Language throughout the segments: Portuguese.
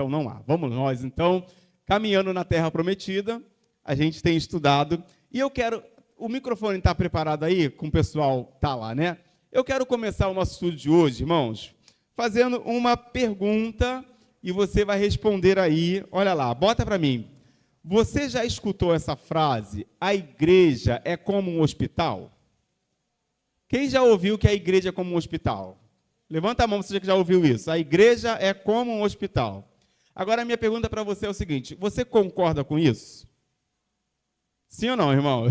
então não há. Vamos nós, então, caminhando na Terra Prometida, a gente tem estudado, e eu quero, o microfone está preparado aí, com o pessoal está lá, né? Eu quero começar o nosso estudo de hoje, irmãos, fazendo uma pergunta, e você vai responder aí, olha lá, bota para mim. Você já escutou essa frase, a igreja é como um hospital? Quem já ouviu que a igreja é como um hospital? Levanta a mão se você já ouviu isso. A igreja é como um hospital. Agora, a minha pergunta para você é o seguinte, você concorda com isso? Sim ou não, irmão?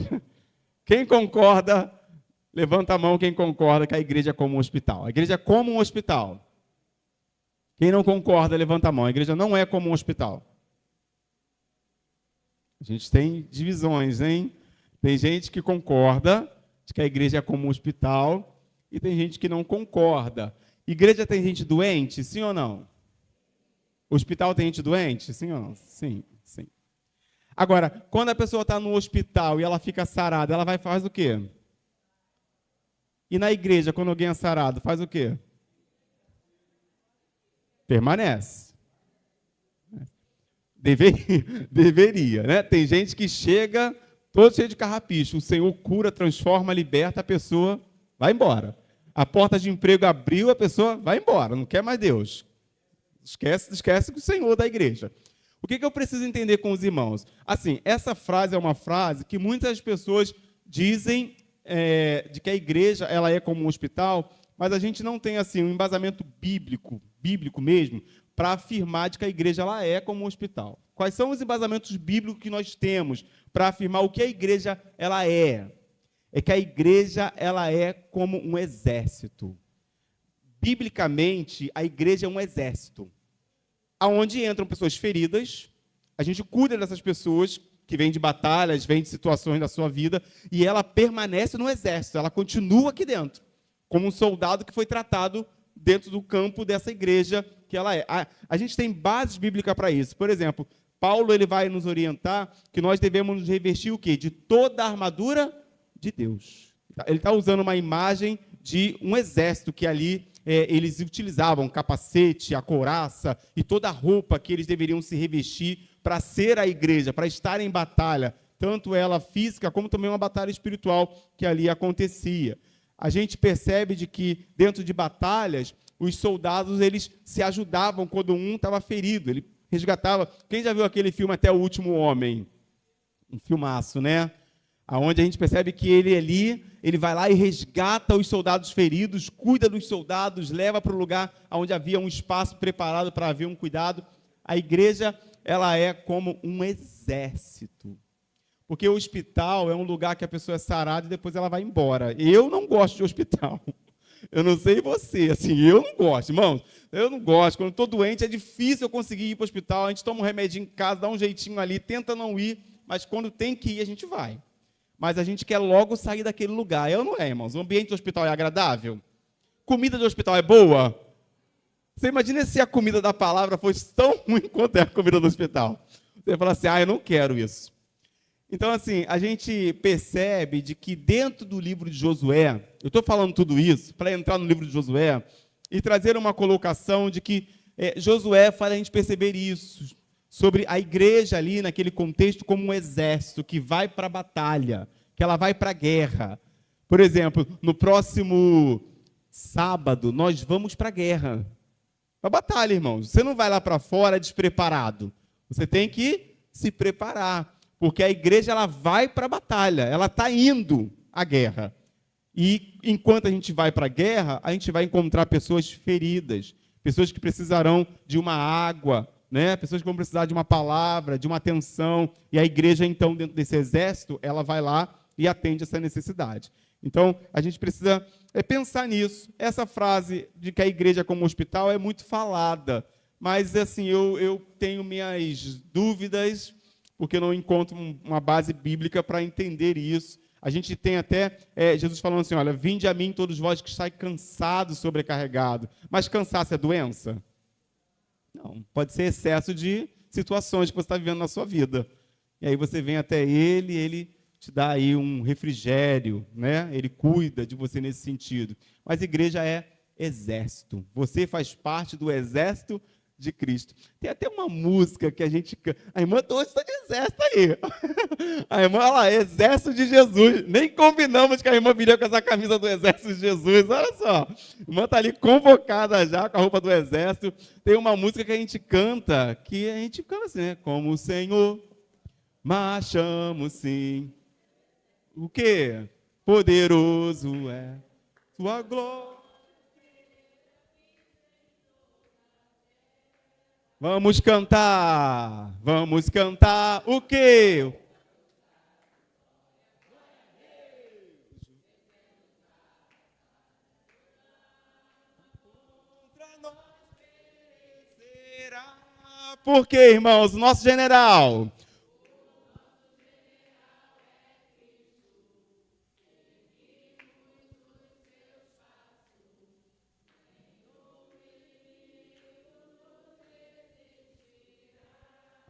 Quem concorda, levanta a mão quem concorda que a igreja é como um hospital. A igreja é como um hospital. Quem não concorda, levanta a mão. A igreja não é como um hospital. A gente tem divisões, hein? Tem gente que concorda de que a igreja é como um hospital e tem gente que não concorda. Igreja tem gente doente, sim ou não? Hospital tem gente doente, sim ou não? Sim, sim. Agora, quando a pessoa está no hospital e ela fica sarada, ela vai fazer o quê? E na igreja, quando alguém é sarado, faz o quê? Permanece. Deveria, né? Tem gente que chega todo cheio de carrapicho. O Senhor cura, transforma, liberta, a pessoa vai embora. A porta de emprego abriu, a pessoa vai embora, não quer mais Deus. Esquece o Senhor da igreja. O que eu preciso entender com os irmãos? Assim, essa frase é uma frase que muitas pessoas dizem de que a igreja ela é como um hospital, mas a gente não tem assim um embasamento bíblico mesmo, para afirmar de que a igreja ela é como um hospital. Quais são os embasamentos bíblicos que nós temos para afirmar o que a igreja ela é? É que a igreja ela é como um exército. Biblicamente, a igreja é um exército, aonde entram pessoas feridas, a gente cuida dessas pessoas que vêm de batalhas, vêm de situações da sua vida, e ela permanece no exército, ela continua aqui dentro, como um soldado que foi tratado dentro do campo dessa igreja que ela é. A gente tem bases bíblicas para isso. Por exemplo, Paulo ele vai nos orientar que nós devemos nos revestir o quê? De toda a armadura de Deus. Ele está usando uma imagem de um exército que ali eles utilizavam, capacete, a couraça e toda a roupa que eles deveriam se revestir para ser a igreja, para estar em batalha, tanto ela física como também uma batalha espiritual que ali acontecia. A gente percebe de que dentro de batalhas, os soldados eles se ajudavam quando um estava ferido, ele resgatava. Quem já viu aquele filme Até o Último Homem? Um filmaço, né? Onde a gente percebe que ele vai lá e resgata os soldados feridos, cuida dos soldados, leva para o lugar onde havia um espaço preparado para haver um cuidado. A igreja, ela é como um exército. Porque o hospital é um lugar que a pessoa é sarada e depois ela vai embora. Eu não gosto de hospital. Eu não sei você, assim, eu não gosto, irmãos. Eu não gosto. Quando estou doente, é difícil eu conseguir ir para o hospital. A gente toma um remedinho em casa, dá um jeitinho ali, tenta não ir, mas quando tem que ir, a gente vai. Mas a gente quer logo sair daquele lugar. Eu não é, irmãos. O ambiente do hospital é agradável? Comida do hospital é boa? Você imagina se a comida da palavra fosse tão ruim quanto é a comida do hospital. Você fala assim, eu não quero isso. Então, assim, a gente percebe de que dentro do livro de Josué, eu estou falando tudo isso para entrar no livro de Josué e trazer uma colocação de que Josué faz a gente perceber isso, sobre a igreja ali naquele contexto como um exército que vai para a batalha, que ela vai para a guerra. Por exemplo, no próximo sábado, nós vamos para a guerra, para a batalha, irmãos. Você não vai lá para fora despreparado, você tem que se preparar. Porque a igreja ela vai para a batalha, ela está indo à guerra. E enquanto a gente vai para a guerra, a gente vai encontrar pessoas feridas, pessoas que precisarão de uma água, né? Pessoas que vão precisar de uma palavra, de uma atenção. E a igreja, então, dentro desse exército, ela vai lá e atende essa necessidade. Então, a gente precisa pensar nisso. Essa frase de que a igreja é como um hospital é muito falada, mas assim, eu tenho minhas dúvidas, porque eu não encontro uma base bíblica para entender isso. A gente tem até Jesus falando assim, olha, vinde a mim todos vós que estáis cansados, sobrecarregados. Mas cansaço é doença? Não, pode ser excesso de situações que você está vivendo na sua vida. E aí você vem até ele te dá aí um refrigério, né? Ele cuida de você nesse sentido. Mas igreja é exército. Você faz parte do exército de Cristo. Tem até uma música que a gente canta. A irmã hoje está de exército aí. A irmã, olha lá, Exército de Jesus. Nem combinamos que a irmã viria com essa camisa do Exército de Jesus. Olha só. A irmã está ali convocada já com a roupa do Exército. Tem uma música que a gente canta, assim, né? Como o Senhor, marchamos sim. O quê? Poderoso é sua glória. Vamos cantar o quê? Por quê, irmãos? Nosso general.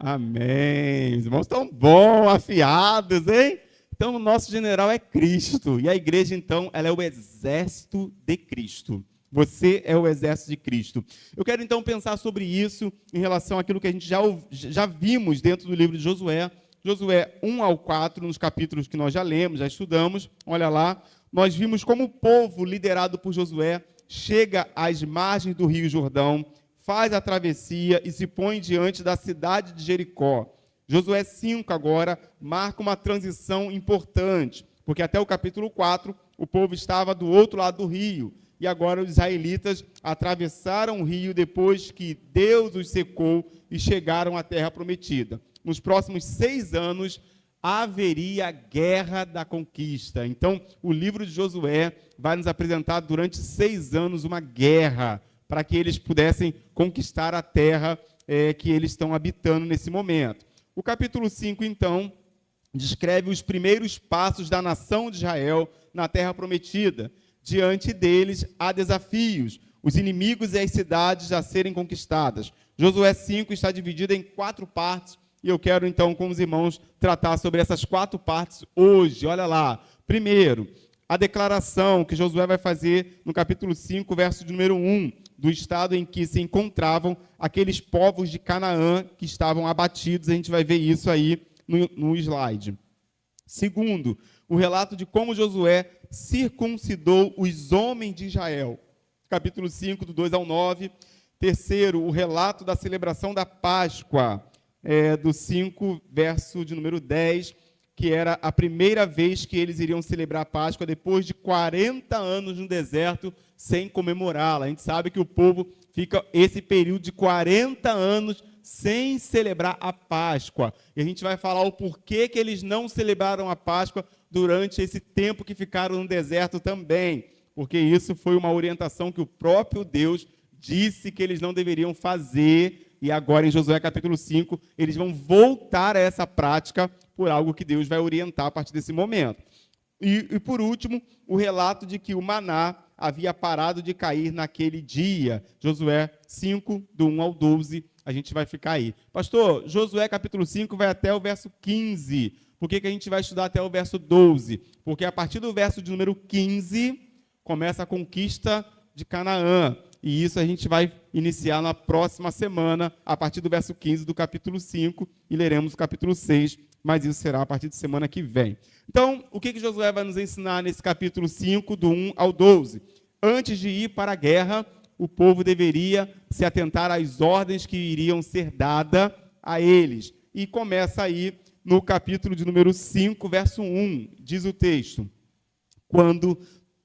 Amém. Os irmãos estão bons, afiados, hein? Então, o nosso general é Cristo. E a igreja, então, ela é o exército de Cristo. Você é o exército de Cristo. Eu quero, então, pensar sobre isso em relação àquilo que a gente já vimos dentro do livro de Josué. Josué 1 ao 4, nos capítulos que nós já lemos, já estudamos. Olha lá, nós vimos como o povo liderado por Josué chega às margens do Rio Jordão, faz a travessia e se põe diante da cidade de Jericó. Josué 5 agora marca uma transição importante, porque até o capítulo 4 o povo estava do outro lado do rio, e agora os israelitas atravessaram o rio depois que Deus os secou e chegaram à terra prometida. Nos próximos 6 anos haveria a guerra da conquista. Então, o livro de Josué vai nos apresentar durante 6 anos uma guerra, para que eles pudessem conquistar a terra que eles estão habitando nesse momento. O capítulo 5, então, descreve os primeiros passos da nação de Israel na terra prometida. Diante deles há desafios, os inimigos e as cidades a serem conquistadas. Josué 5 está dividido em 4 partes, e eu quero, então, com os irmãos, tratar sobre essas 4 partes hoje. Olha lá. Primeiro, a declaração que Josué vai fazer no capítulo 5, verso de número 1, do estado em que se encontravam aqueles povos de Canaã que estavam abatidos. A gente vai ver isso aí no slide. Segundo, o relato de como Josué circuncidou os homens de Israel. Capítulo 5, do 2 ao 9. Terceiro, o relato da celebração da Páscoa, do 5, verso de número 10, que era a primeira vez que eles iriam celebrar a Páscoa depois de 40 anos no deserto sem comemorá-la. A gente sabe que o povo fica esse período de 40 anos sem celebrar a Páscoa. E a gente vai falar o porquê que eles não celebraram a Páscoa durante esse tempo que ficaram no deserto também. Porque isso foi uma orientação que o próprio Deus disse que eles não deveriam fazer. E agora, em Josué capítulo 5, eles vão voltar a essa prática por algo que Deus vai orientar a partir desse momento. E por último, o relato de que o maná havia parado de cair naquele dia. Josué 5, do 1 ao 12, a gente vai ficar aí. Pastor, Josué capítulo 5 vai até o verso 15. Por que a gente vai estudar até o verso 12? Porque a partir do verso de número 15, começa a conquista de Canaã. E isso a gente vai iniciar na próxima semana, a partir do verso 15 do capítulo 5, e leremos o capítulo 6, mas isso será a partir de semana que vem. Então, o que Josué vai nos ensinar nesse capítulo 5, do 1 ao 12? Antes de ir para a guerra, o povo deveria se atentar às ordens que iriam ser dadas a eles. E começa aí no capítulo de número 5, verso 1, diz o texto: quando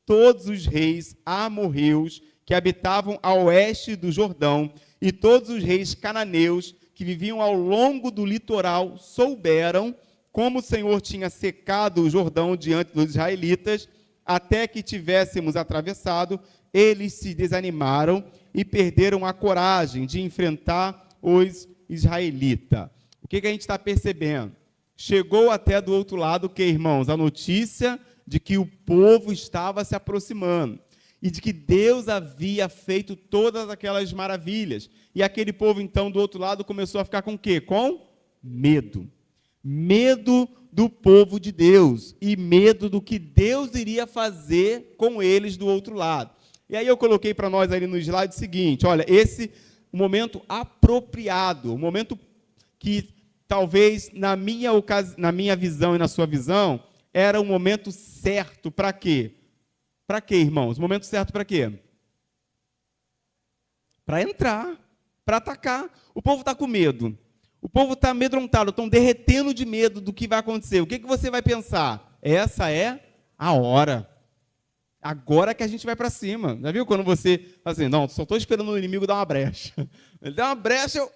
todos os reis amorreus que habitavam a oeste do Jordão e todos os reis cananeus que viviam ao longo do litoral souberam como o Senhor tinha secado o Jordão diante dos israelitas, até que tivéssemos atravessado, eles se desanimaram e perderam a coragem de enfrentar os israelitas. O que a gente está percebendo? Chegou até do outro lado, irmãos? A notícia de que o povo estava se aproximando e de que Deus havia feito todas aquelas maravilhas. E aquele povo, então, do outro lado, começou a ficar com o quê? Com medo. Medo do povo de Deus e medo do que Deus iria fazer com eles do outro lado. E aí eu coloquei para nós ali no slide o seguinte: olha, esse um momento apropriado, um momento que talvez na minha visão e na sua visão, era o momento certo para quê? Para quê, irmãos? O momento certo para quê? Para entrar, para atacar. O povo está com medo. O povo está amedrontado, estão derretendo de medo do que vai acontecer. O que você vai pensar? Essa é a hora. Agora que a gente vai para cima. Já viu quando você fala assim, não, só estou esperando o inimigo dar uma brecha. Ele dá uma brecha, eu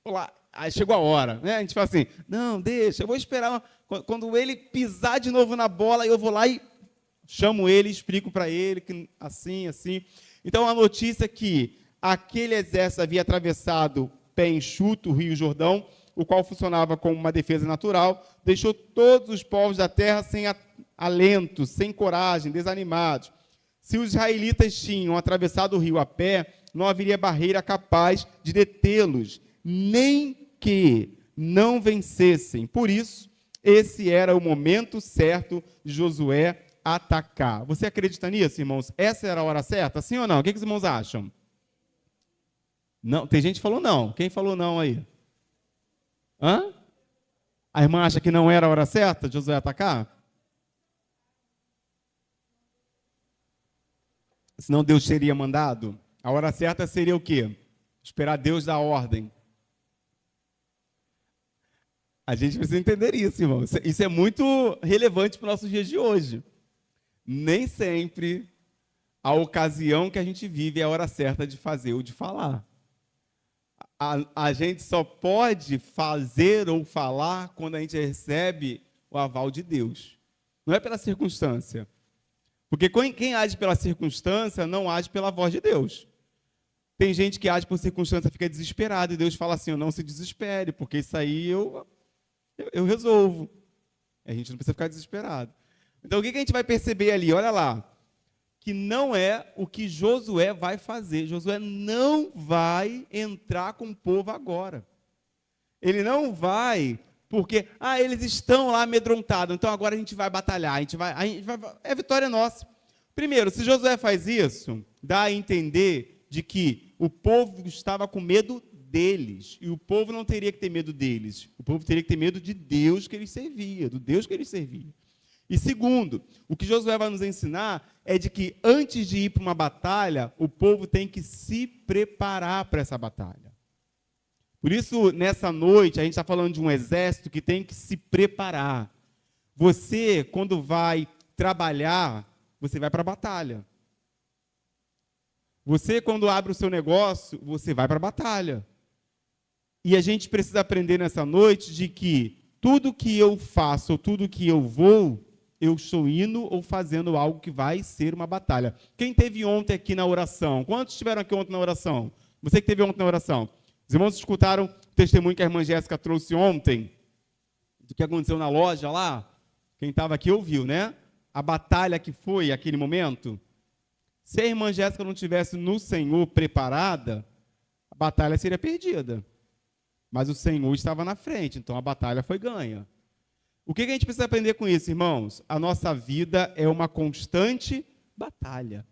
vou lá. Aí chegou a hora. Né? A gente fala assim, não, deixa, eu vou esperar. Quando ele pisar de novo na bola, eu vou lá e chamo ele, explico para ele que assim, assim. Então, a notícia é que aquele exército havia atravessado pé enxuto o Rio Jordão, o qual funcionava como uma defesa natural, deixou todos os povos da terra sem alento, sem coragem, desanimados. Se os israelitas tinham atravessado o rio a pé, não haveria barreira capaz de detê-los, nem que não vencessem. Por isso, esse era o momento certo de Josué atacar. Você acredita nisso, irmãos? Essa era a hora certa? Sim ou não? O que os irmãos acham? Não, tem gente que falou não. Quem falou não aí? Hã? A irmã acha que não era a hora certa de Josué atacar? Senão Deus teria mandado? A hora certa seria o quê? Esperar Deus dar ordem. A gente precisa entender isso, irmão. Isso é muito relevante para os nossos dias de hoje. Nem sempre a ocasião que a gente vive é a hora certa de fazer ou de falar. A gente só pode fazer ou falar quando a gente recebe o aval de Deus. Não é pela circunstância. Porque quem age pela circunstância não age pela voz de Deus. Tem gente que age por circunstância e fica desesperado, e Deus fala assim, não se desespere, porque isso aí eu resolvo. A gente não precisa ficar desesperado. Então, o que a gente vai perceber ali? Olha lá. Que não é o que Josué vai fazer. Josué não vai entrar com o povo agora. Ele não vai, porque, eles estão lá amedrontados, então agora a gente vai batalhar, é vitória nossa. Primeiro, se Josué faz isso, dá a entender de que o povo estava com medo deles, e o povo não teria que ter medo deles, o povo teria que ter medo de Deus que eles serviam, do Deus que eles serviam. E segundo, o que Josué vai nos ensinar é de que antes de ir para uma batalha, o povo tem que se preparar para essa batalha. Por isso, nessa noite, a gente está falando de um exército que tem que se preparar. Você, quando vai trabalhar, você vai para a batalha. Você, quando abre o seu negócio, você vai para a batalha. E a gente precisa aprender nessa noite de que tudo que eu faço, ou tudo que eu vou, eu estou indo ou fazendo algo que vai ser uma batalha. Quem teve ontem aqui na oração? Quantos estiveram aqui ontem na oração? Você que teve ontem na oração. Os irmãos escutaram o testemunho que a irmã Jéssica trouxe ontem, do que aconteceu na loja lá? Quem estava aqui ouviu, né? A batalha que foi aquele momento. Se a irmã Jéssica não tivesse no Senhor preparada, a batalha seria perdida. Mas o Senhor estava na frente, então a batalha foi ganha. O que a gente precisa aprender com isso, irmãos? A nossa vida é uma constante batalha.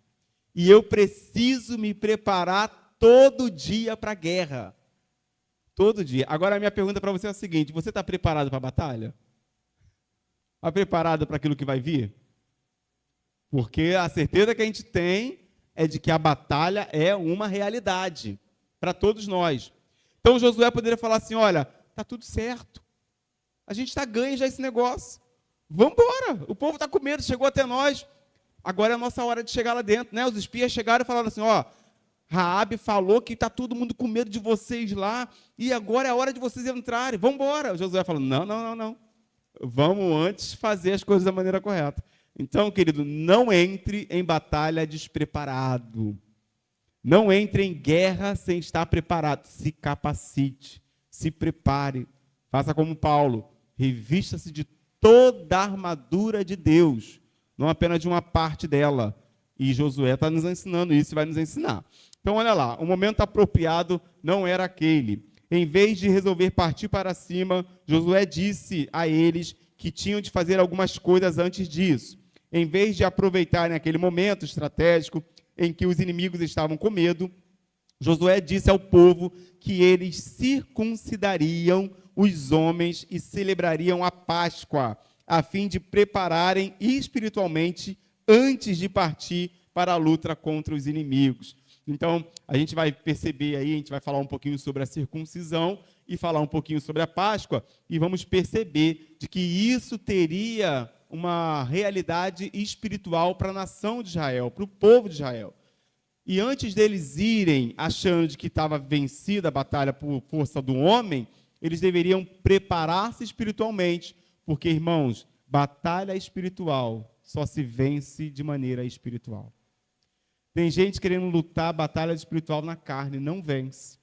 E eu preciso me preparar todo dia para a guerra. Todo dia. Agora, a minha pergunta para você é a seguinte, você está preparado para a batalha? Está preparado para aquilo que vai vir? Porque a certeza que a gente tem é de que a batalha é uma realidade para todos nós. Então, Josué poderia falar assim, olha, está tudo certo. A gente está ganho já esse negócio. Vamos embora. O povo está com medo, chegou até nós. Agora é a nossa hora de chegar lá dentro. Né? Os espias chegaram e falaram assim, Raabe falou que está todo mundo com medo de vocês lá, e agora é a hora de vocês entrarem. Vamos embora. Josué falou, não. Vamos antes fazer as coisas da maneira correta. Então, querido, não entre em batalha despreparado. Não entre em guerra sem estar preparado. Se capacite, se prepare. Faça como Paulo. Revista-se de toda a armadura de Deus, não apenas de uma parte dela. E Josué está nos ensinando isso e vai nos ensinar. Então, olha lá, o momento apropriado não era aquele. Em vez de resolver partir para cima, Josué disse a eles que tinham de fazer algumas coisas antes disso. Em vez de aproveitarem aquele momento estratégico em que os inimigos estavam com medo, Josué disse ao povo que eles circuncidariam os homens e celebrariam a Páscoa, a fim de prepararem espiritualmente antes de partir para a luta contra os inimigos. Então, a gente vai perceber aí, a gente vai falar um pouquinho sobre a circuncisão e falar um pouquinho sobre a Páscoa, e vamos perceber de que isso teria uma realidade espiritual para a nação de Israel, para o povo de Israel. E antes deles irem achando de que estava vencida a batalha por força do homem, eles deveriam preparar-se espiritualmente, porque, irmãos, batalha espiritual só se vence de maneira espiritual. Tem gente querendo lutar batalha espiritual na carne, não vence.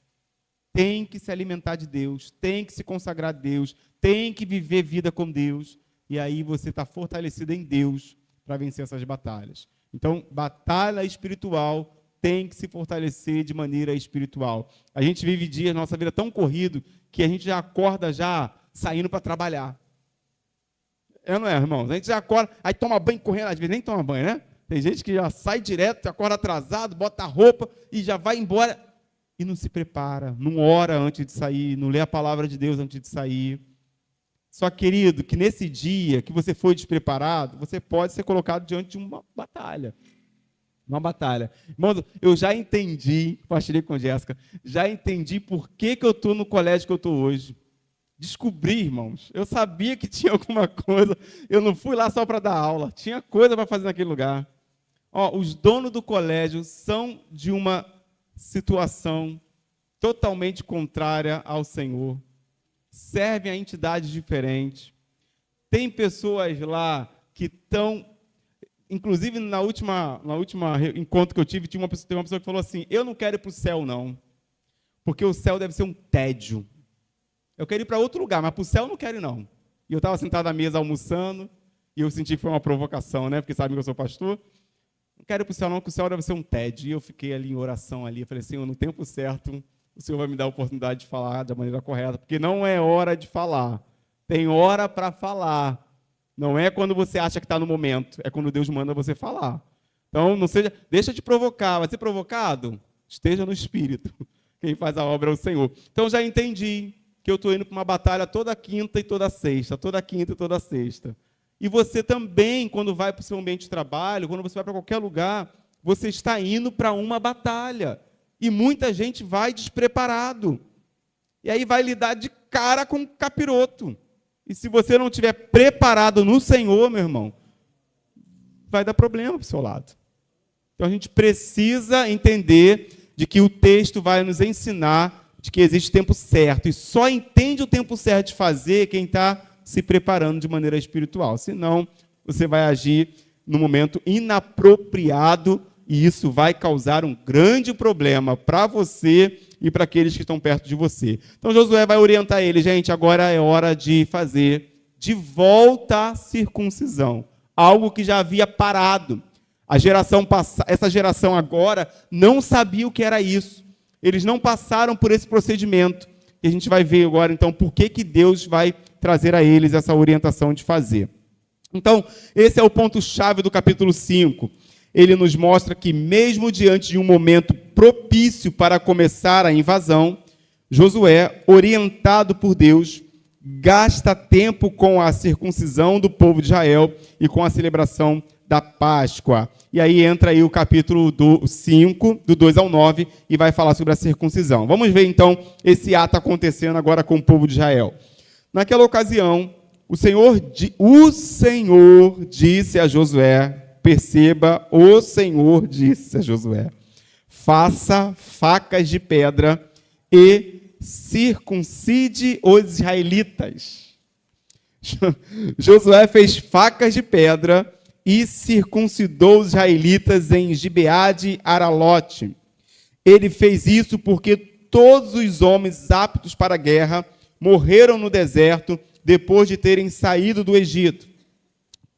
Tem que se alimentar de Deus, tem que se consagrar a Deus, tem que viver vida com Deus, e aí você está fortalecido em Deus para vencer essas batalhas. Então, batalha espiritual tem que se fortalecer de maneira espiritual. A gente vive dias, nossa vida é tão corrido, que a gente já acorda já saindo para trabalhar. É, não é, irmãos? A gente já acorda, aí toma banho correndo, às vezes nem toma banho, né? Tem gente que já sai direto, acorda atrasado, bota a roupa e já vai embora e não se prepara, não ora antes de sair, não lê a palavra de Deus antes de sair. Só, querido, que nesse dia que você foi despreparado, você pode ser colocado diante de uma batalha. Uma batalha. Irmãos, eu já entendi, compartilhei com a Jéssica, já entendi por que eu estou no colégio que eu estou hoje. Descobri, irmãos, eu sabia que tinha alguma coisa, eu não fui lá só para dar aula, tinha coisa para fazer naquele lugar. Ó, os donos do colégio são de uma situação totalmente contrária ao Senhor, servem a entidades diferentes, tem pessoas lá que estão, inclusive na última encontro que eu tive, tem uma pessoa que falou assim, eu não quero ir para o céu não, porque o céu deve ser um tédio. Eu quero ir para outro lugar, mas para o céu eu não quero ir, não. E eu estava sentado à mesa almoçando, e eu senti que foi uma provocação, né? Porque sabem que eu sou pastor. Não quero ir para o céu, não, porque o céu deve ser um tédio. E eu fiquei ali em oração ali. Eu falei, Senhor, no tempo certo, o Senhor vai me dar a oportunidade de falar da maneira correta, porque não é hora de falar. Tem hora para falar. Não é quando você acha que está no momento, é quando Deus manda você falar. Então, não seja, deixa de provocar. Vai ser provocado? Esteja no Espírito. Quem faz a obra é o Senhor. Então, já entendi que eu estou indo para uma batalha toda quinta e toda sexta, toda quinta e toda sexta. E você também, quando vai para o seu ambiente de trabalho, quando você vai para qualquer lugar, você está indo para uma batalha. E muita gente vai despreparado. E aí vai lidar de cara com o capiroto. E se você não estiver preparado no Senhor, meu irmão, vai dar problema para o seu lado. Então a gente precisa entender de que o texto vai nos ensinar de que existe tempo certo, e só entende o tempo certo de fazer quem está se preparando de maneira espiritual. Senão, você vai agir no momento inapropriado, e isso vai causar um grande problema para você e para aqueles que estão perto de você. Então, Josué vai orientar ele, gente, agora é hora de fazer de volta a circuncisão, algo que já havia parado. Essa geração agora não sabia o que era isso. Eles não passaram por esse procedimento. E a gente vai ver agora, então, por que Deus vai trazer a eles essa orientação de fazer. Então, esse é o ponto-chave do capítulo 5. Ele nos mostra que, mesmo diante de um momento propício para começar a invasão, Josué, orientado por Deus, gasta tempo com a circuncisão do povo de Israel e com a celebração da Páscoa. E aí entra aí o capítulo 5, do 2 ao 9, e vai falar sobre a circuncisão. Vamos ver, então, esse ato acontecendo agora com o povo de Israel. Naquela ocasião, o Senhor disse a Josué, perceba, o Senhor disse a Josué, faça facas de pedra e circuncide os israelitas. Josué fez facas de pedra e circuncidou os israelitas em Gibeá de Aralote. Ele fez isso porque todos os homens aptos para a guerra morreram no deserto depois de terem saído do Egito.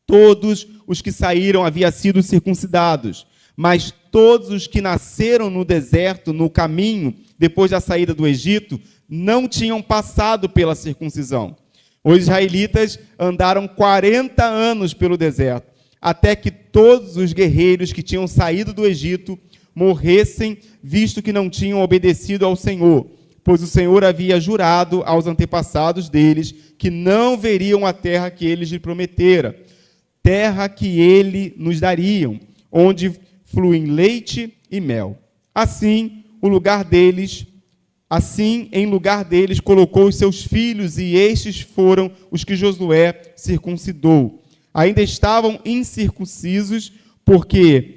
Todos os que saíram haviam sido circuncidados, mas todos os que nasceram no deserto, no caminho, depois da saída do Egito, não tinham passado pela circuncisão. Os israelitas andaram 40 anos pelo deserto, até que todos os guerreiros que tinham saído do Egito morressem, visto que não tinham obedecido ao Senhor, pois o Senhor havia jurado aos antepassados deles que não veriam a terra que ele lhes prometera, terra que ele nos daria, onde fluem leite e mel. Assim, em lugar deles, colocou os seus filhos, e estes foram os que Josué circuncidou. Ainda estavam incircuncisos, porque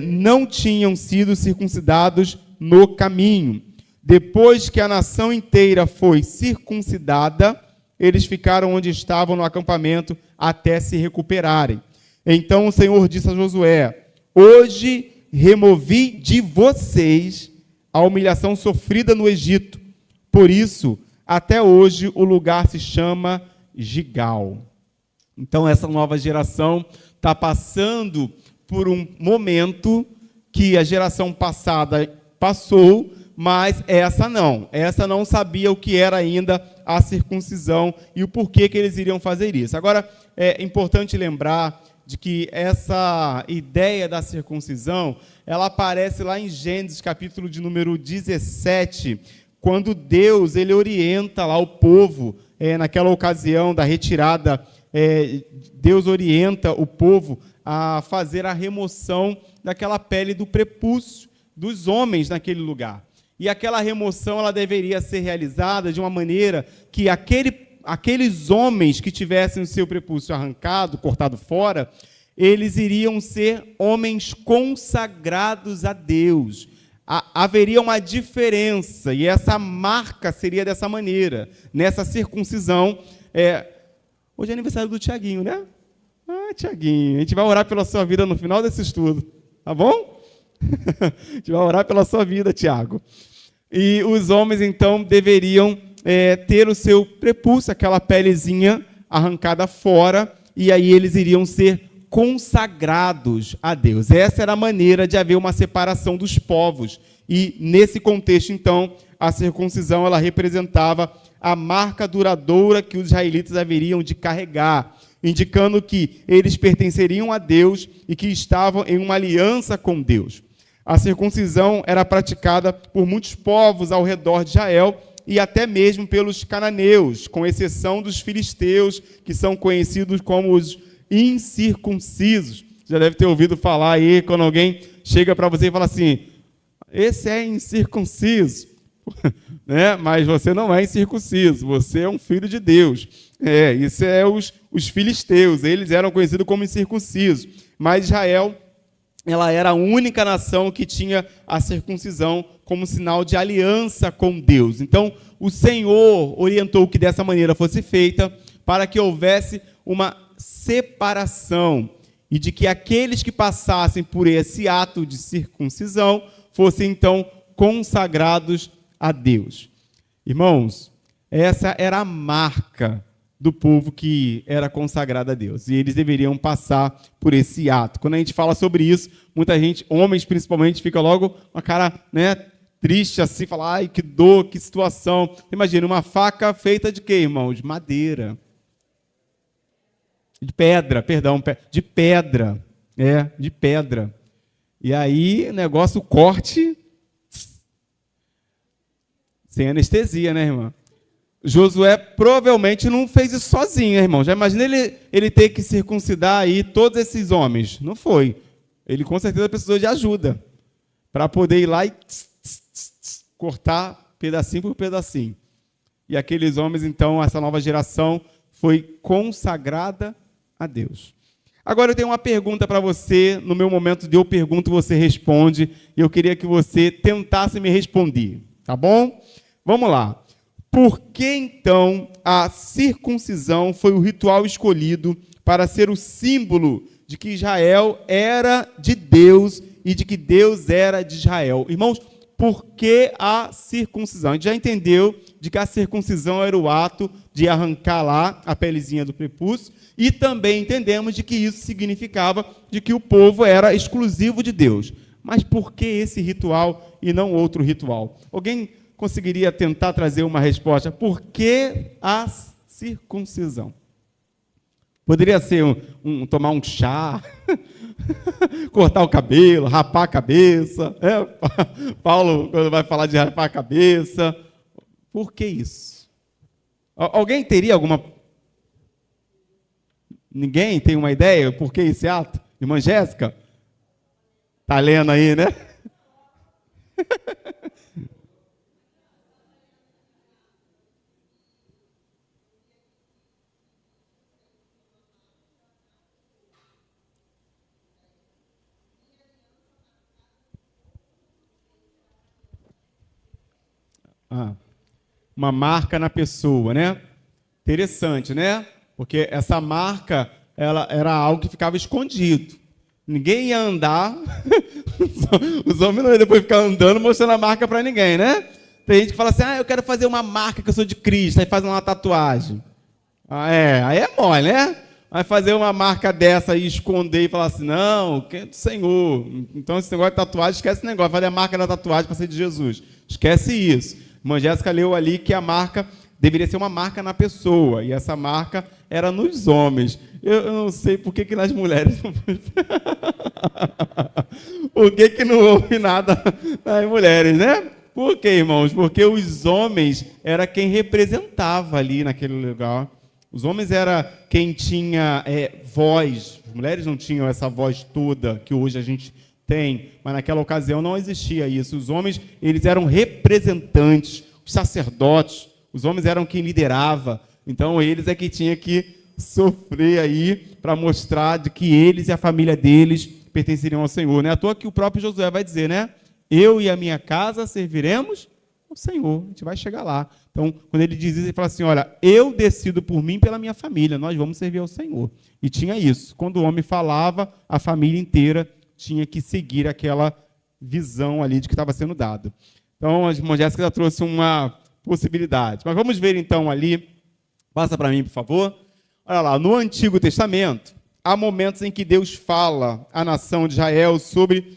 não tinham sido circuncidados no caminho. Depois que a nação inteira foi circuncidada, eles ficaram onde estavam no acampamento até se recuperarem. Então o Senhor disse a Josué: hoje removi de vocês a humilhação sofrida no Egito. Por isso, até hoje, o lugar se chama Gigal. Então, essa nova geração está passando por um momento que a geração passada passou, mas essa não sabia o que era ainda a circuncisão e o porquê que eles iriam fazer isso. Agora, é importante lembrar de que essa ideia da circuncisão, ela aparece lá em Gênesis, capítulo de número 17, quando Deus ele orienta lá o povo, naquela ocasião da retirada, Deus orienta o povo a fazer a remoção daquela pele do prepúcio dos homens naquele lugar. E aquela remoção ela deveria ser realizada de uma maneira que aqueles homens que tivessem o seu prepúcio arrancado, cortado fora, eles iriam ser homens consagrados a Deus. Haveria uma diferença, e essa marca seria dessa maneira, nessa circuncisão. Hoje é aniversário do Tiaguinho, né? Tiaguinho, a gente vai orar pela sua vida no final desse estudo, tá bom? A gente vai orar pela sua vida, Tiago. E os homens, então, deveriam ter o seu prepúcio, aquela pelezinha arrancada fora, e aí eles iriam ser consagrados a Deus. Essa era a maneira de haver uma separação dos povos. E, nesse contexto, então, a circuncisão ela representava a marca duradoura que os israelitas haveriam de carregar, indicando que eles pertenceriam a Deus e que estavam em uma aliança com Deus. A circuncisão era praticada por muitos povos ao redor de Israel e até mesmo pelos cananeus, com exceção dos filisteus, que são conhecidos como os incircuncisos. Já deve ter ouvido falar aí, quando alguém chega para você e fala assim: esse é incircunciso, né? Mas você não é incircunciso, você é um filho de Deus. Isso é os filisteus, eles eram conhecidos como incircuncisos. Mas Israel, ela era a única nação que tinha a circuncisão como sinal de aliança com Deus. Então, o Senhor orientou que dessa maneira fosse feita para que houvesse uma separação e de que aqueles que passassem por esse ato de circuncisão fossem, então, consagrados a Deus. Irmãos, essa era a marca do povo que era consagrado a Deus. E eles deveriam passar por esse ato. Quando a gente fala sobre isso, muita gente, homens principalmente, fica logo com a cara, triste assim, fala: ai, que dor, que situação. Imagina, uma faca feita de quê, irmão? De madeira. De pedra. De pedra. E aí, negócio, corte, sem anestesia, né, irmã? Josué provavelmente não fez isso sozinho, né, irmão? Já imagina ele ter que circuncidar aí todos esses homens. Não foi. Ele com certeza precisou de ajuda para poder ir lá e cortar pedacinho por pedacinho. E aqueles homens, então, essa nova geração foi consagrada a Deus. Agora eu tenho uma pergunta para você. No meu momento de eu pergunto, você responde. E eu queria que você tentasse me responder. Tá bom? Vamos lá. Por que, então, a circuncisão foi o ritual escolhido para ser o símbolo de que Israel era de Deus e de que Deus era de Israel? Irmãos, por que a circuncisão? A gente já entendeu de que a circuncisão era o ato de arrancar lá a pelezinha do prepúcio, e também entendemos de que isso significava de que o povo era exclusivo de Deus. Mas por que esse ritual e não outro ritual? Alguém conseguiria tentar trazer uma resposta? Por que a circuncisão? Poderia ser tomar um chá, cortar o cabelo, rapar a cabeça. Paulo, quando vai falar de rapar a cabeça. Por que isso? Alguém teria alguma... Ninguém tem uma ideia por que esse ato? Irmã Jéssica? Está lendo aí, né? Uma marca na pessoa, né? Interessante, né? Porque essa marca, ela era algo que ficava escondido. Ninguém ia andar, os homens não iam depois ficar andando mostrando a marca para ninguém, né? Tem gente que fala assim, eu quero fazer uma marca que eu sou de Cristo, aí faz uma tatuagem. Aí é mole, né? Vai fazer uma marca dessa e esconder e falar assim, não, que é do Senhor. Então esse negócio de tatuagem, esquece esse negócio, fazer a marca da tatuagem para ser de Jesus. Esquece isso. Irmã Jéssica leu ali que a marca deveria ser uma marca na pessoa, e essa marca era nos homens. Eu não sei por que nas mulheres não... Por que não houve nada nas mulheres, né? Por quê, irmãos? Porque os homens era quem representava ali naquele lugar. Os homens era quem tinha voz. As mulheres não tinham essa voz toda que hoje a gente tem, mas naquela ocasião não existia isso. Os homens, eles eram representantes, os sacerdotes. Os homens eram quem liderava, então eles é que tinha que sofrer aí para mostrar de que eles e a família deles pertenceriam ao Senhor. Não é à toa que o próprio Josué vai dizer, né? Eu e a minha casa serviremos ao Senhor. A gente vai chegar lá. Então, quando ele diz isso, ele fala assim, olha, eu decido por mim e pela minha família, nós vamos servir ao Senhor. E tinha isso. Quando o homem falava, a família inteira tinha que seguir aquela visão ali de que estava sendo dado. Então, a irmã Jéssica já trouxe uma possibilidade. Mas vamos ver então ali, passa para mim, por favor. Olha lá, no Antigo Testamento, há momentos em que Deus fala à nação de Israel sobre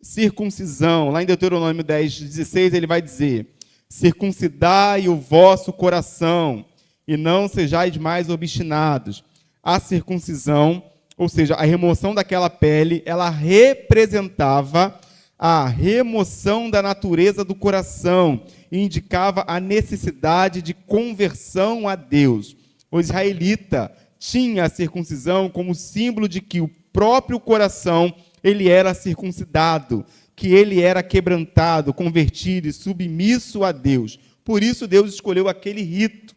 circuncisão. Lá em Deuteronômio 10:16, ele vai dizer, circuncidai o vosso coração e não sejais mais obstinados. A circuncisão, ou seja, a remoção daquela pele, ela representava a remoção da natureza do coração e indicava a necessidade de conversão a Deus. O israelita tinha a circuncisão como símbolo de que o próprio coração ele era circuncidado, que ele era quebrantado, convertido e submisso a Deus. Por isso Deus escolheu aquele rito,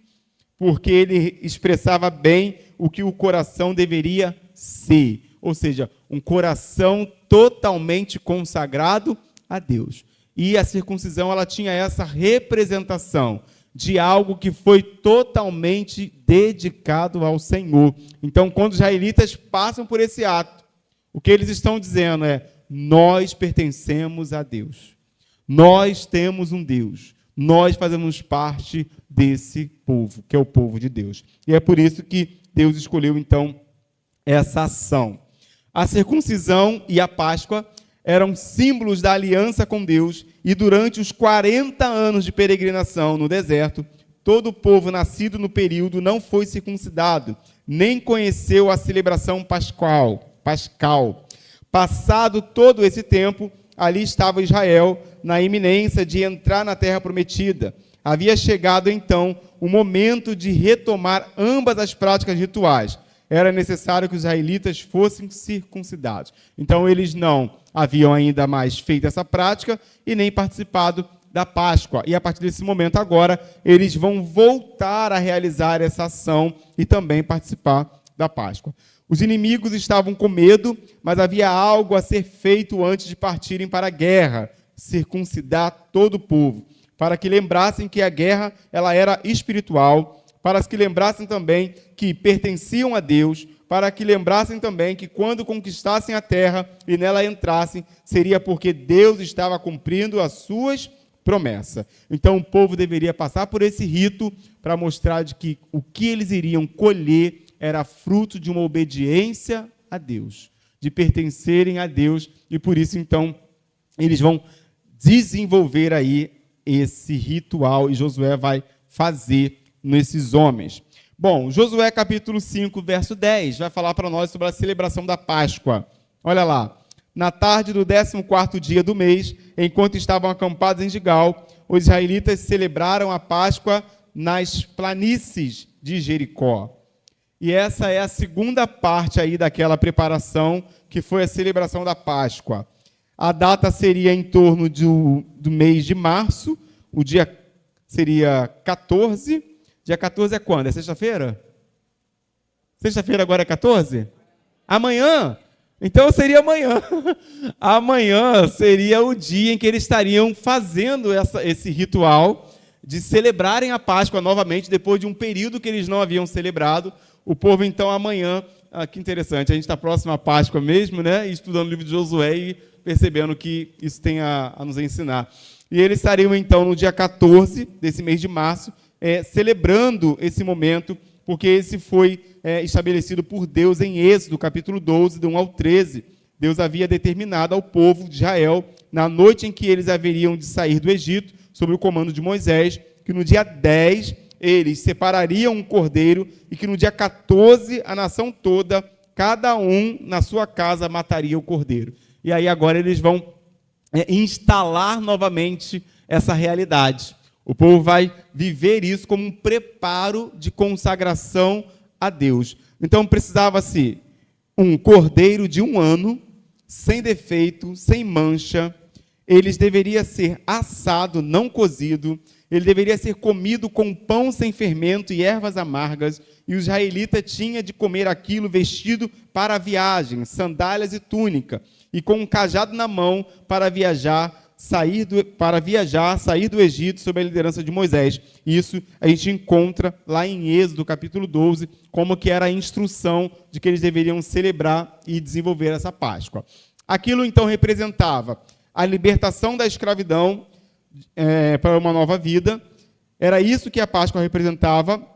porque ele expressava bem o que o coração deveria ser, ou seja, um coração totalmente consagrado a Deus. E a circuncisão, ela tinha essa representação de algo que foi totalmente dedicado ao Senhor. Então, quando os israelitas passam por esse ato, o que eles estão dizendo é, nós pertencemos a Deus. Nós temos um Deus. Nós fazemos parte desse povo, que é o povo de Deus. E é por isso que Deus escolheu, então, essa ação. A circuncisão e a Páscoa eram símbolos da aliança com Deus, e durante os 40 anos de peregrinação no deserto, todo o povo nascido no período não foi circuncidado, nem conheceu a celebração pascal. Passado todo esse tempo, ali estava Israel, na iminência de entrar na terra prometida. Havia chegado, então, o momento de retomar ambas as práticas rituais. Era necessário que os israelitas fossem circuncidados. Então, eles não haviam ainda mais feito essa prática e nem participado da Páscoa. E, a partir desse momento, agora, eles vão voltar a realizar essa ação e também participar da Páscoa. Os inimigos estavam com medo, mas havia algo a ser feito antes de partirem para a guerra, circuncidar todo o povo, para que lembrassem que a guerra ela era espiritual, para que lembrassem também que pertenciam a Deus, para que lembrassem também que quando conquistassem a terra e nela entrassem, seria porque Deus estava cumprindo as suas promessas. Então o povo deveria passar por esse rito para mostrar de que o que eles iriam colher era fruto de uma obediência a Deus, de pertencerem a Deus, e por isso então eles vão desenvolver aí esse ritual, e Josué vai fazer nesses homens. Bom, Josué capítulo 5, verso 10, vai falar para nós sobre a celebração da Páscoa. Olha lá. Na tarde do 14º dia do mês, enquanto estavam acampados em Gigal, os israelitas celebraram a Páscoa nas planícies de Jericó. E essa é a segunda parte aí daquela preparação, que foi a celebração da Páscoa. A data seria em torno do mês de março, o dia seria 14. Dia 14 é quando? É sexta-feira? Sexta-feira agora é 14? Amanhã? Então seria amanhã. Amanhã seria o dia em que eles estariam fazendo esse ritual de celebrarem a Páscoa novamente, depois de um período que eles não haviam celebrado. O povo, então, amanhã... que interessante, a gente está próximo à Páscoa mesmo, né? E estudando o livro de Josué e percebendo que isso tem a nos ensinar. E eles estariam, então, no dia 14 desse mês de março, celebrando esse momento, porque esse foi estabelecido por Deus em Êxodo, capítulo 12, do 1 ao 13. Deus havia determinado ao povo de Israel, na noite em que eles haveriam de sair do Egito, sob o comando de Moisés, que no dia 10 eles separariam um cordeiro e que no dia 14 a nação toda, cada um na sua casa, mataria o cordeiro. E aí agora eles vão instalar novamente essa realidade. O povo vai viver isso como um preparo de consagração a Deus. Então precisava-se um cordeiro de 1 ano, sem defeito, sem mancha. Ele deveria ser assado, não cozido. Ele deveria ser comido com pão sem fermento e ervas amargas, e o israelita tinha de comer aquilo vestido para a viagem, sandálias e túnica, e com um cajado na mão para viajar, sair do Egito sob a liderança de Moisés. Isso a gente encontra lá em Êxodo, capítulo 12, como que era a instrução de que eles deveriam celebrar e desenvolver essa Páscoa. Aquilo, então, representava a libertação da escravidão para uma nova vida. Era isso que a Páscoa representava,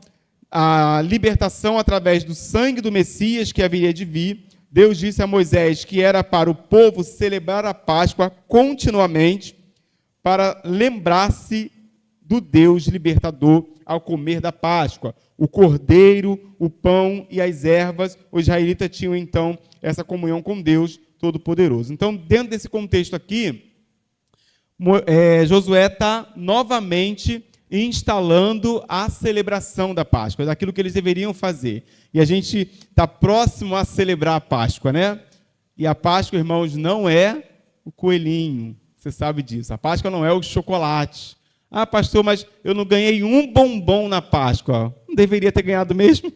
a libertação através do sangue do Messias que haveria de vir. Deus disse a Moisés que era para o povo celebrar a Páscoa continuamente, para lembrar-se do Deus libertador ao comer da Páscoa. O cordeiro, o pão e as ervas, os israelitas tinham então essa comunhão com Deus Todo-Poderoso. Então, dentro desse contexto aqui, Josué está novamente instalando a celebração da Páscoa, daquilo que eles deveriam fazer. E a gente está próximo a celebrar a Páscoa, né? E a Páscoa, irmãos, não é o coelhinho, você sabe disso. A Páscoa não é o chocolate. Ah, pastor, mas eu não ganhei um bombom na Páscoa. Não deveria ter ganhado mesmo?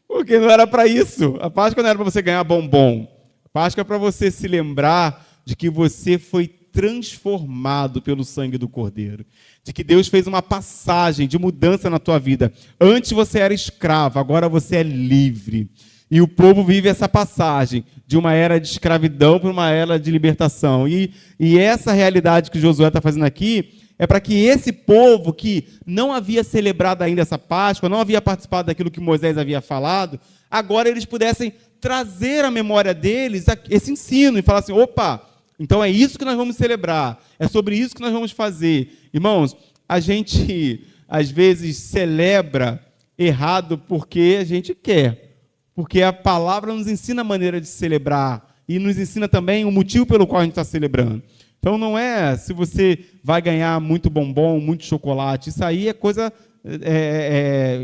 Porque não era para isso. A Páscoa não era para você ganhar bombom. A Páscoa é para você se lembrar de que você foi transformado pelo sangue do Cordeiro, de que Deus fez uma passagem de mudança na tua vida. Antes você era escravo, agora você é livre. E o povo vive essa passagem de uma era de escravidão para uma era de libertação. E essa realidade que Josué está fazendo aqui é para que esse povo que não havia celebrado ainda essa Páscoa, não havia participado daquilo que Moisés havia falado, agora eles pudessem trazer à memória deles esse ensino e falar assim, opa, então é isso que nós vamos celebrar, é sobre isso que nós vamos fazer. Irmãos, a gente às vezes celebra errado porque a gente quer, porque a palavra nos ensina a maneira de celebrar e nos ensina também o motivo pelo qual a gente está celebrando. Então não é se você vai ganhar muito bombom, muito chocolate, isso aí é coisa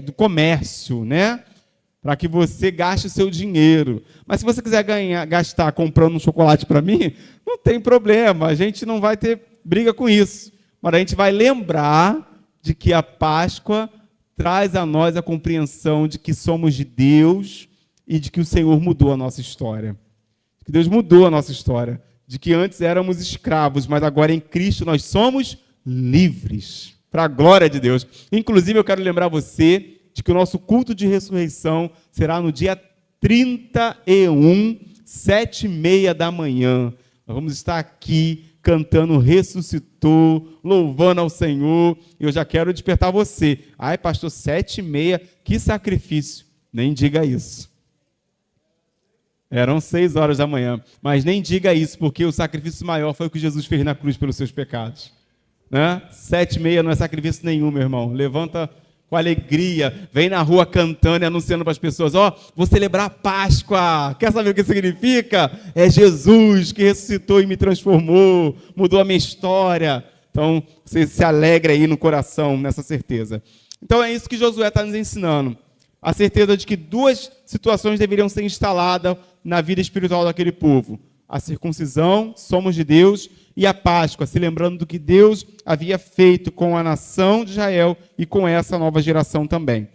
do comércio, né? Para que você gaste o seu dinheiro. Mas se você quiser gastar comprando um chocolate para mim, não tem problema, a gente não vai ter briga com isso. Mas a gente vai lembrar de que a Páscoa traz a nós a compreensão de que somos de Deus e de que o Senhor mudou a nossa história. Que Deus mudou a nossa história. De que antes éramos escravos, mas agora em Cristo nós somos livres. Para a glória de Deus. Inclusive, eu quero lembrar você de que o nosso culto de ressurreição será no dia 31, 7h30 da manhã. Nós vamos estar aqui cantando Ressuscitou, louvando ao Senhor. E eu já quero despertar você. Ai, pastor, 7h30, que sacrifício. Nem diga isso. Eram 6 horas da manhã. Mas nem diga isso, porque o sacrifício maior foi o que Jesus fez na cruz pelos seus pecados. Né? 7h30 não é sacrifício nenhum, meu irmão. Levanta com alegria, vem na rua cantando e anunciando para as pessoas, vou celebrar a Páscoa. Quer saber o que significa? É Jesus que ressuscitou e me transformou, mudou a minha história. Então, você se alegra aí no coração, nessa certeza. Então, é isso que Josué está nos ensinando. A certeza de que duas situações deveriam ser instaladas na vida espiritual daquele povo. A circuncisão, somos de Deus, e a Páscoa, se lembrando do que Deus havia feito com a nação de Israel e com essa nova geração também.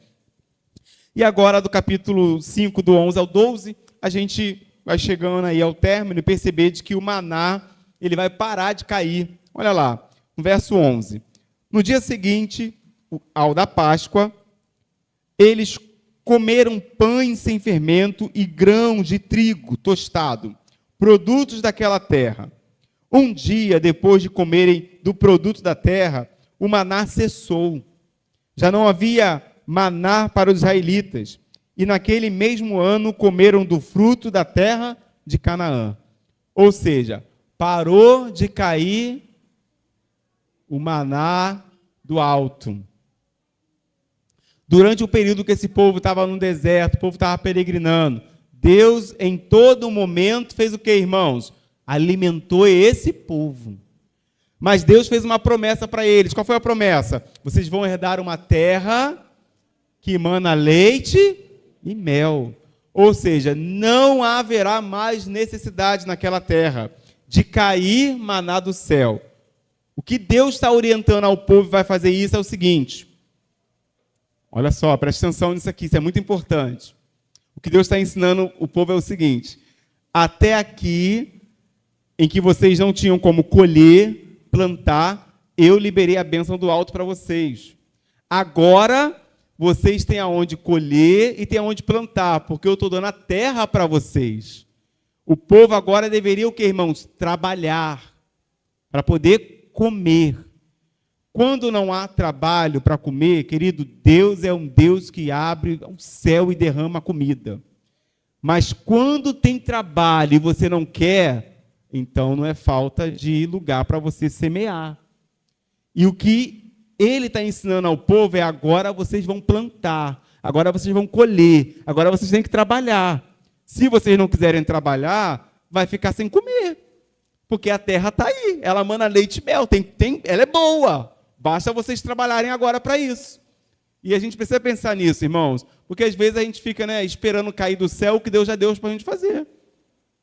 E agora, do capítulo 5, do 11 ao 12, a gente vai chegando aí ao término e perceber de que o maná ele vai parar de cair. Olha lá, no verso 11. No dia seguinte, ao da Páscoa, eles comeram pães sem fermento e grãos de trigo tostado, produtos daquela terra. Um dia depois de comerem do produto da terra, o maná cessou. Já não havia maná para os israelitas. E naquele mesmo ano comeram do fruto da terra de Canaã. Ou seja, parou de cair o maná do alto. Durante o período que esse povo estava no deserto, o povo estava peregrinando, Deus em todo momento fez o que, irmãos? Alimentou esse povo. Mas Deus fez uma promessa para eles. Qual foi a promessa? Vocês vão herdar uma terra que emana leite e mel. Ou seja, não haverá mais necessidade naquela terra de cair maná do céu. O que Deus está orientando ao povo e vai fazer isso é o seguinte. Olha só, preste atenção nisso aqui, isso é muito importante. O que Deus está ensinando o povo é o seguinte. Até aqui, em que vocês não tinham como colher, plantar, eu liberei a bênção do alto para vocês. Agora, vocês têm aonde colher e têm aonde plantar, porque eu estou dando a terra para vocês. O povo agora deveria o quê, irmãos? Trabalhar, para poder comer. Quando não há trabalho para comer, querido, Deus é um Deus que abre o céu e derrama a comida. Mas quando tem trabalho e você não quer, então não é falta de lugar para você semear. E o que ele está ensinando ao povo é agora vocês vão plantar, agora vocês vão colher, agora vocês têm que trabalhar. Se vocês não quiserem trabalhar, vai ficar sem comer. Porque a terra está aí, ela emana leite e mel, ela é boa. Basta vocês trabalharem agora para isso. E a gente precisa pensar nisso, irmãos, porque às vezes a gente fica esperando cair do céu o que Deus já deu para a gente fazer.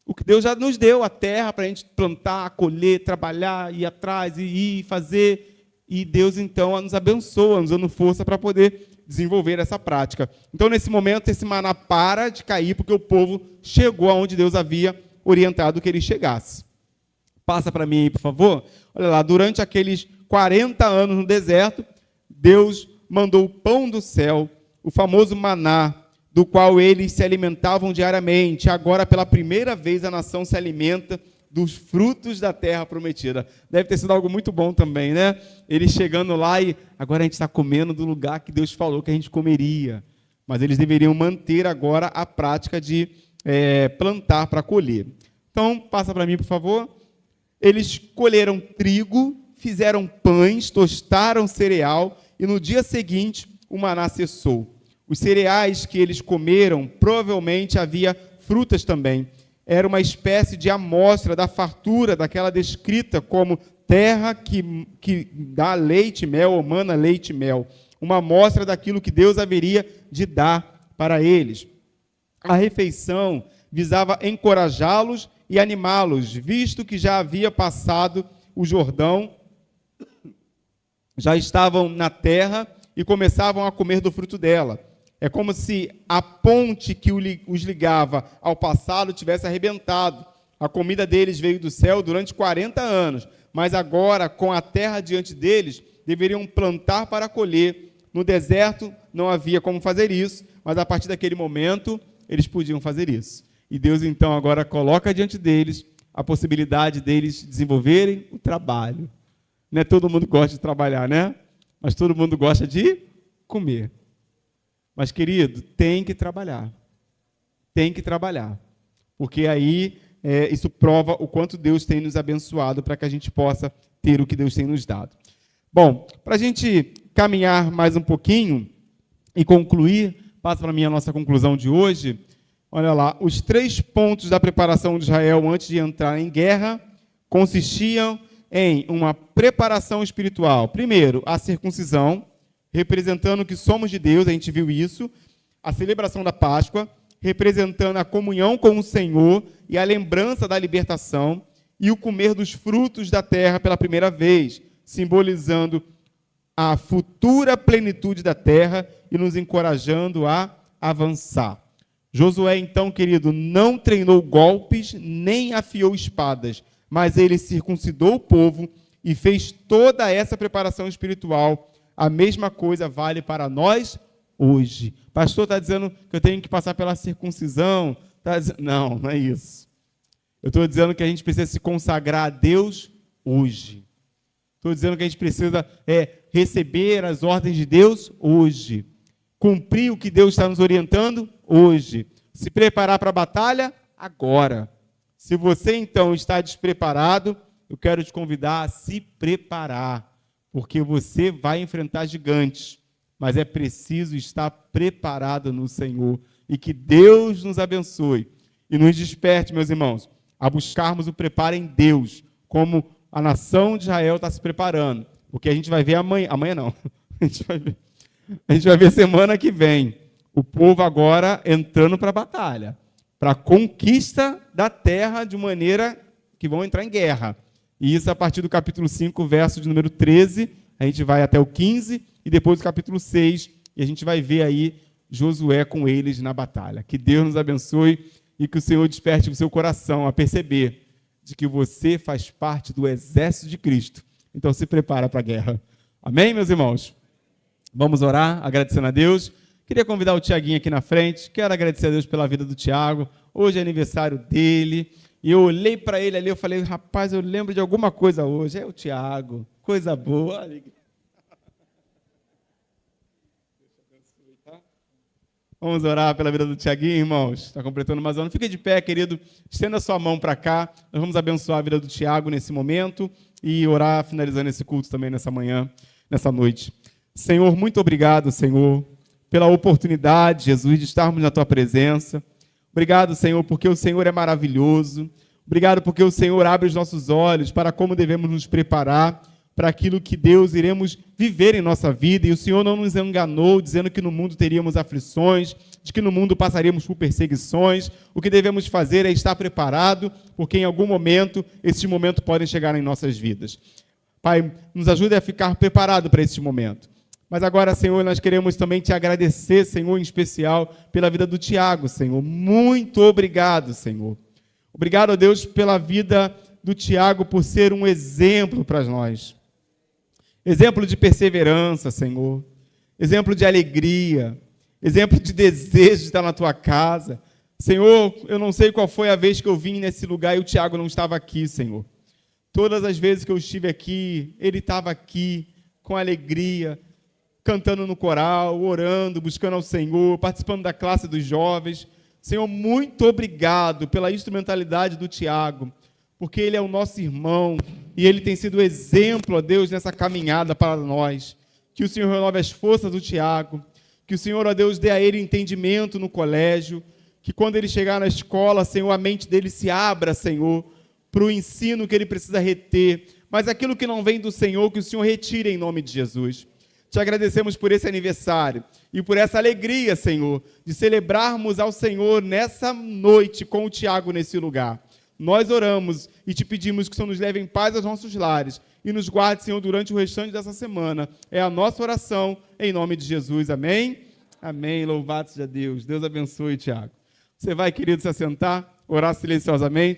O que Deus já nos deu, a terra, para a gente plantar, colher, trabalhar, ir atrás, ir fazer. E Deus, então, nos abençoa, nos dando força para poder desenvolver essa prática. Então, nesse momento, esse maná para de cair, porque o povo chegou aonde Deus havia orientado que ele chegasse. Passa para mim aí, por favor. Olha lá, durante aqueles 40 anos no deserto, Deus mandou o pão do céu, o famoso maná, do qual eles se alimentavam diariamente. Agora, pela primeira vez, a nação se alimenta dos frutos da terra prometida. Deve ter sido algo muito bom também, né? Eles chegando lá e agora a gente está comendo do lugar que Deus falou que a gente comeria. Mas eles deveriam manter agora a prática de plantar para colher. Então, passa para mim, por favor. Eles colheram trigo, fizeram pães, tostaram cereal e no dia seguinte o maná cessou. Os cereais que eles comeram, provavelmente havia frutas também. Era uma espécie de amostra da fartura daquela descrita como terra que dá leite e mel, ou mana leite e mel. Uma amostra daquilo que Deus haveria de dar para eles. A refeição visava encorajá-los e animá-los, visto que já havia passado o Jordão, já estavam na terra e começavam a comer do fruto dela. É como se a ponte que os ligava ao passado tivesse arrebentado. A comida deles veio do céu durante 40 anos, mas agora, com a terra diante deles, deveriam plantar para colher. No deserto não havia como fazer isso, mas a partir daquele momento, eles podiam fazer isso. E Deus, então, agora coloca diante deles a possibilidade deles desenvolverem o trabalho. Não é todo mundo gosta de trabalhar, né? Mas todo mundo gosta de comer. Mas, querido, tem que trabalhar. Tem que trabalhar. Porque aí isso prova o quanto Deus tem nos abençoado para que a gente possa ter o que Deus tem nos dado. Bom, para a gente caminhar mais um pouquinho, e concluir, passa para mim a nossa conclusão de hoje. Olha lá, os 3 pontos da preparação de Israel antes de entrar em guerra consistiam em uma preparação espiritual. Primeiro, a circuncisão, representando que somos de Deus, a gente viu isso. A celebração da Páscoa, representando a comunhão com o Senhor e a lembrança da libertação. E o comer dos frutos da terra pela primeira vez, simbolizando a futura plenitude da terra e nos encorajando a avançar. Josué, então, querido, não treinou golpes, nem afiou espadas, mas ele circuncidou o povo e fez toda essa preparação espiritual. A mesma coisa vale para nós hoje. Pastor está dizendo que eu tenho que passar pela circuncisão. Não, não é isso. Eu estou dizendo que a gente precisa se consagrar a Deus hoje. Estou dizendo que a gente precisa receber as ordens de Deus hoje. Cumprir o que Deus está nos orientando hoje. Se preparar para a batalha agora. Se você, então, está despreparado, eu quero te convidar a se preparar, porque você vai enfrentar gigantes, mas é preciso estar preparado no Senhor. E que Deus nos abençoe e nos desperte, meus irmãos, a buscarmos o preparo em Deus, como a nação de Israel está se preparando. Porque a gente vai ver amanhã não, a gente vai ver semana que vem, o povo agora entrando para a batalha, para a conquista da terra de maneira que vão entrar em guerra. E isso a partir do capítulo 5, verso de número 13, a gente vai até o 15, e depois do capítulo 6, e a gente vai ver aí Josué com eles na batalha. Que Deus nos abençoe e que o Senhor desperte o seu coração a perceber de que você faz parte do exército de Cristo. Então se prepara para a guerra. Amém, meus irmãos? Vamos orar, agradecendo a Deus. Queria convidar o Tiaguinho aqui na frente. Quero agradecer a Deus pela vida do Tiago. Hoje é aniversário dele. E eu olhei para ele ali, eu falei, rapaz, eu lembro de alguma coisa hoje. É o Tiago. Coisa boa. Vamos orar pela vida do Tiaguinho, irmãos. Está completando mais um ano. Fica de pé, querido. Estenda a sua mão para cá. Nós vamos abençoar a vida do Tiago nesse momento e orar, finalizando esse culto também nessa manhã, nessa noite. Senhor, muito obrigado, Senhor, pela oportunidade, Jesus, de estarmos na Tua presença. Obrigado, Senhor, porque o Senhor é maravilhoso. Obrigado porque o Senhor abre os nossos olhos para como devemos nos preparar para aquilo que Deus iremos viver em nossa vida. E o Senhor não nos enganou, dizendo que no mundo teríamos aflições, de que no mundo passaríamos por perseguições. O que devemos fazer é estar preparado, porque em algum momento, esses momentos podem chegar em nossas vidas. Pai, nos ajude a ficar preparado para esse momento. Mas agora, Senhor, nós queremos também te agradecer, Senhor, em especial, pela vida do Tiago, Senhor. Muito obrigado, Senhor. Obrigado, a Deus, pela vida do Tiago, por ser um exemplo para nós. Exemplo de perseverança, Senhor. Exemplo de alegria. Exemplo de desejo de estar na Tua casa. Senhor, eu não sei qual foi a vez que eu vim nesse lugar e o Tiago não estava aqui, Senhor. Todas as vezes que eu estive aqui, ele estava aqui, com alegria, cantando no coral, orando, buscando ao Senhor, participando da classe dos jovens. Senhor, muito obrigado pela instrumentalidade do Tiago, porque ele é o nosso irmão e ele tem sido exemplo, ó Deus, nessa caminhada para nós. Que o Senhor renove as forças do Tiago, que o Senhor, ó Deus, dê a ele entendimento no colégio, que quando ele chegar na escola, Senhor, a mente dele se abra, Senhor, para o ensino que ele precisa reter, mas aquilo que não vem do Senhor, que o Senhor retire em nome de Jesus. Te agradecemos por esse aniversário e por essa alegria, Senhor, de celebrarmos ao Senhor nessa noite com o Tiago nesse lugar. Nós oramos e te pedimos que o Senhor nos leve em paz aos nossos lares e nos guarde, Senhor, durante o restante dessa semana. É a nossa oração, em nome de Jesus. Amém? Amém. Louvado seja Deus. Deus abençoe, Tiago. Você vai, querido, se assentar, orar silenciosamente.